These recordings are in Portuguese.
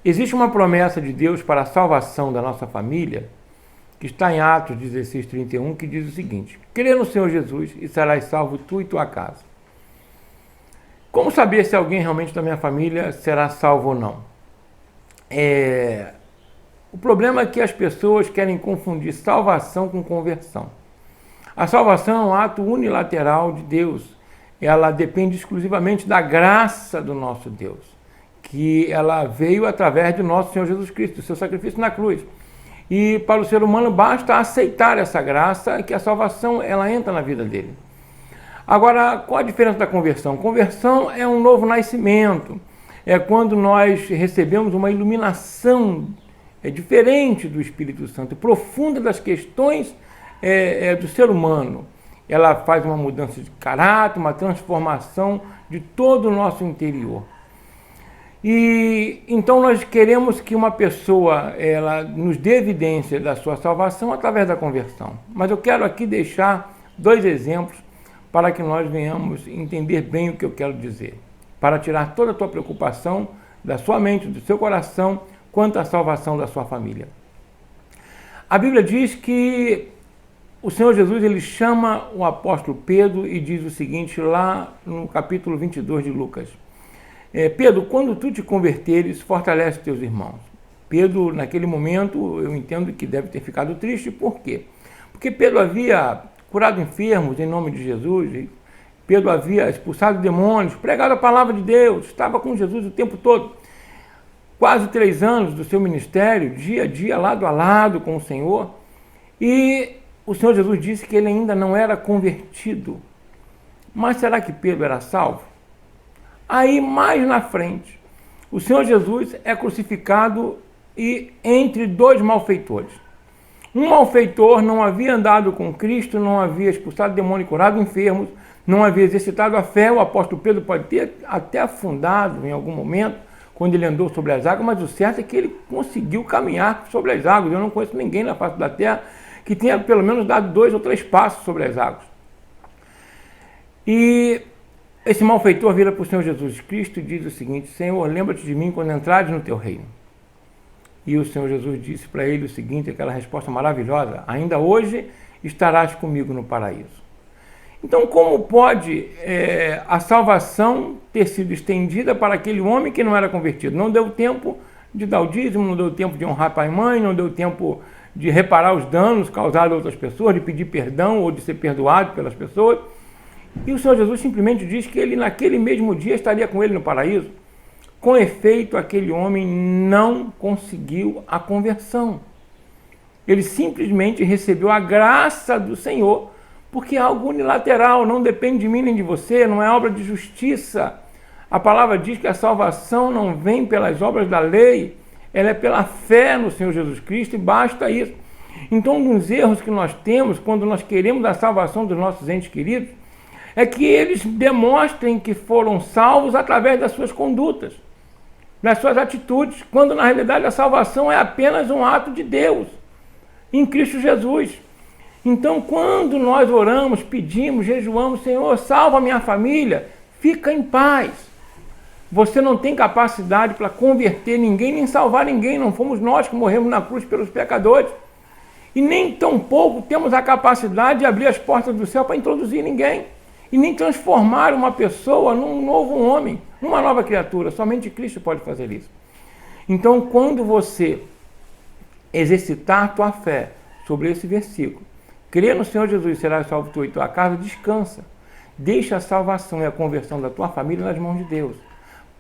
Existe uma promessa de Deus para a salvação da nossa família, que está em Atos 16:31, que diz o seguinte: crê no Senhor Jesus e serás salvo tu e tua casa. Como saber se alguém realmente da minha família será salvo ou não? O problema é que as pessoas querem confundir salvação com conversão. A salvação é um ato unilateral de Deus. Ela depende exclusivamente da graça do nosso Deus, que ela veio através do nosso Senhor Jesus Cristo, do seu sacrifício na cruz. E para o ser humano basta aceitar essa graça, que a salvação ela entra na vida dele. Agora, qual a diferença da conversão? Conversão é um novo nascimento. É quando nós recebemos uma iluminação diferente do Espírito Santo, profunda das questões do ser humano. Ela faz uma mudança de caráter, uma transformação de todo o nosso interior. E então nós queremos que uma pessoa ela nos dê evidência da sua salvação através da conversão. Mas eu quero aqui deixar 2 exemplos para que nós venhamos entender bem o que eu quero dizer, para tirar toda a tua preocupação da sua mente, do seu coração, quanto à salvação da sua família. A Bíblia diz que o Senhor Jesus ele chama o apóstolo Pedro e diz o seguinte lá no capítulo 22 de Lucas: Pedro, quando tu te converteres, fortalece teus irmãos. Pedro, naquele momento, eu entendo que deve ter ficado triste. Por quê? Porque Pedro havia curado enfermos em nome de Jesus, Pedro havia expulsado demônios, pregado a palavra de Deus, estava com Jesus o tempo todo. Quase 3 anos do seu ministério, dia a dia, lado a lado com o Senhor. E o Senhor Jesus disse que ele ainda não era convertido. Mas será que Pedro era salvo? Aí, mais na frente, o Senhor Jesus é crucificado e entre 2 malfeitores. Um malfeitor não havia andado com Cristo, não havia expulsado demônio e curado enfermos, não havia exercitado a fé. O apóstolo Pedro pode ter até afundado em algum momento, quando ele andou sobre as águas, mas o certo é que ele conseguiu caminhar sobre as águas. Eu não conheço ninguém na face da terra que tenha pelo menos dado 2 ou 3 passos sobre as águas. E esse malfeitor vira para o Senhor Jesus Cristo e diz o seguinte: Senhor, lembra-te de mim quando entrares no teu reino. E o Senhor Jesus disse para ele o seguinte, aquela resposta maravilhosa: ainda hoje estarás comigo no paraíso. Então, como pode a salvação ter sido estendida para aquele homem que não era convertido? Não deu tempo de dar o dízimo, não deu tempo de honrar pai e mãe, não deu tempo de reparar os danos causados a outras pessoas, de pedir perdão ou de ser perdoado pelas pessoas. E o Senhor Jesus simplesmente diz que ele naquele mesmo dia estaria com ele no paraíso. Com efeito, aquele homem não conseguiu a conversão. Ele simplesmente recebeu a graça do Senhor, porque é algo unilateral, não depende de mim nem de você, não é obra de justiça. A palavra diz que a salvação não vem pelas obras da lei, ela é pela fé no Senhor Jesus Cristo e basta isso. Então, um dos erros que nós temos quando nós queremos a salvação dos nossos entes queridos é que eles demonstrem que foram salvos através das suas condutas, das suas atitudes, quando na realidade a salvação é apenas um ato de Deus, em Cristo Jesus. Então, quando nós oramos, pedimos, jejuamos, Senhor, salva a minha família, fica em paz. Você não tem capacidade para converter ninguém, nem salvar ninguém, não fomos nós que morremos na cruz pelos pecadores. E nem tampouco temos a capacidade de abrir as portas do céu para introduzir ninguém. E nem transformar uma pessoa num novo homem, numa nova criatura. Somente Cristo pode fazer isso. Então, quando você exercitar a tua fé sobre esse versículo, crê no Senhor Jesus e serás salvo tu e tua casa, descansa. Deixa a salvação e a conversão da tua família nas mãos de Deus.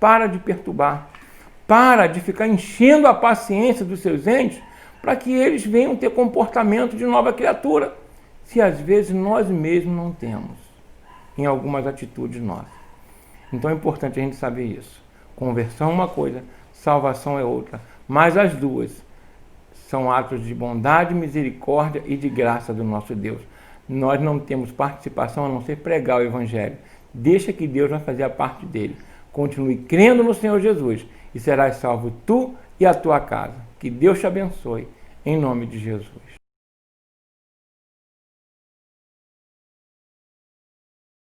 Para de perturbar. Para de ficar enchendo a paciência dos seus entes para que eles venham ter comportamento de nova criatura, se às vezes nós mesmos não temos em algumas atitudes nossas. Então é importante a gente saber isso. Conversão é uma coisa, salvação é outra. Mas as duas são atos de bondade, misericórdia e de graça do nosso Deus. Nós não temos participação a não ser pregar o Evangelho. Deixa que Deus vai fazer a parte dele. Continue crendo no Senhor Jesus e serás salvo tu e a tua casa. Que Deus te abençoe, em nome de Jesus.